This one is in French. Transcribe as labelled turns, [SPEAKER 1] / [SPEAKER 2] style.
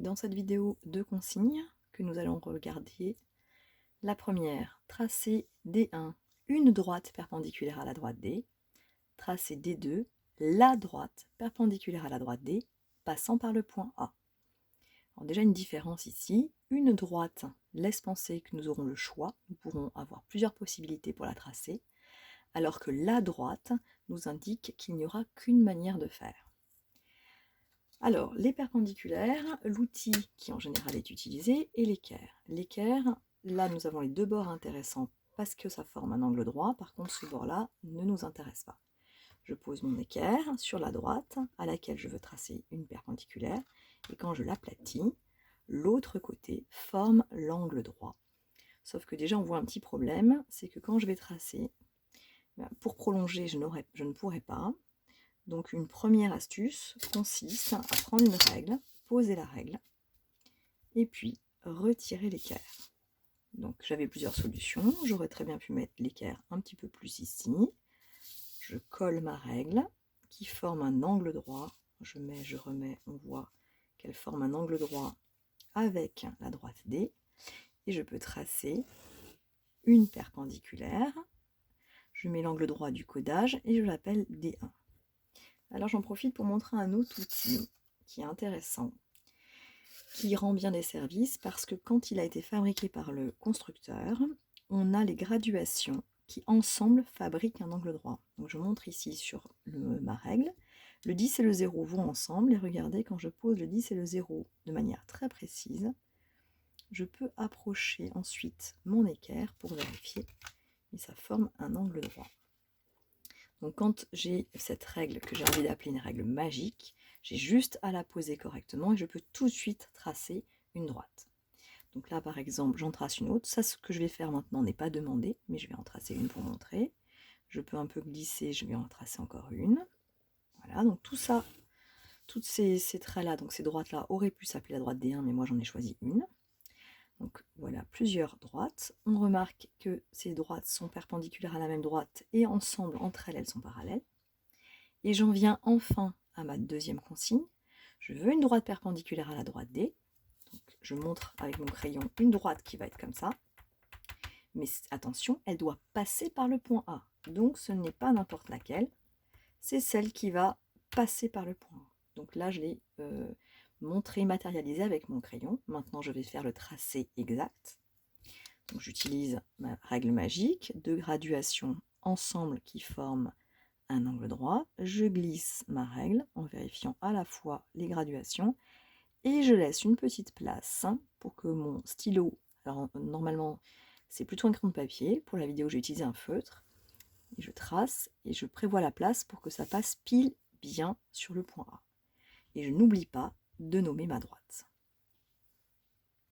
[SPEAKER 1] dans cette vidéo deux consignes que nous allons regarder. La première, tracer D1 une droite perpendiculaire à la droite D, tracer D2 la droite perpendiculaire à la droite D, passant par le point A. Alors déjà une différence ici, une droite laisse penser que nous aurons le choix, nous pourrons avoir plusieurs possibilités pour la tracer, alors que la droite nous indique qu'il n'y aura qu'une manière de faire. Alors, les perpendiculaires, l'outil qui en général est utilisé est l'équerre. L'équerre, là nous avons les deux bords intéressants parce que ça forme un angle droit, par contre ce bord-là ne nous intéresse pas. Je pose mon équerre sur la droite à laquelle je veux tracer une perpendiculaire, et quand je l'aplatis, l'autre côté forme l'angle droit. Sauf que déjà on voit un petit problème, c'est que quand je vais tracer, pour prolonger je ne pourrai pas. Donc une première astuce consiste à prendre une règle, poser la règle, et puis retirer l'équerre. Donc j'avais plusieurs solutions, j'aurais très bien pu mettre l'équerre un petit peu plus ici. Je colle ma règle qui forme un angle droit, je mets, je remets, on voit qu'elle forme un angle droit avec la droite D, et je peux tracer une perpendiculaire. Je mets l'angle droit du codage et je l'appelle D1. Alors j'en profite pour montrer un autre outil qui est intéressant, qui rend bien des services parce que quand il a été fabriqué par le constructeur, on a les graduations qui ensemble fabriquent un angle droit. Donc je montre ici sur ma règle, le 10 et le 0 vont ensemble et regardez quand je pose le 10 et le 0 de manière très précise, je peux approcher ensuite mon équerre pour vérifier et ça forme un angle droit. Donc quand j'ai cette règle que j'ai envie d'appeler une règle magique, j'ai juste à la poser correctement et je peux tout de suite tracer une droite. Donc là par exemple j'en trace une autre, ça ce que je vais faire maintenant n'est pas demandé, mais je vais en tracer une pour montrer. Je peux un peu glisser, je vais en tracer encore une. Voilà, donc tout ça, toutes ces traits là, donc ces droites là auraient pu s'appeler la droite D1, mais moi j'en ai choisi une. Donc voilà, plusieurs droites. On remarque que ces droites sont perpendiculaires à la même droite et ensemble, entre elles, elles sont parallèles. Et j'en viens enfin à ma deuxième consigne. Je veux une droite perpendiculaire à la droite D. Donc je montre avec mon crayon une droite qui va être comme ça. Mais attention, elle doit passer par le point A. Donc ce n'est pas n'importe laquelle, c'est celle qui va passer par le point A. Donc là, je l'ai montré, matérialisé avec mon crayon. Maintenant, je vais faire le tracé exact. Donc j'utilise ma règle magique, deux graduations ensemble qui forment un angle droit. Je glisse ma règle en vérifiant à la fois les graduations et je laisse une petite place pour que mon stylo, alors normalement c'est plutôt un crayon de papier, pour la vidéo j'ai utilisé un feutre, et je trace et je prévois la place pour que ça passe pile bien sur le point A. Et je n'oublie pas de nommer ma droite.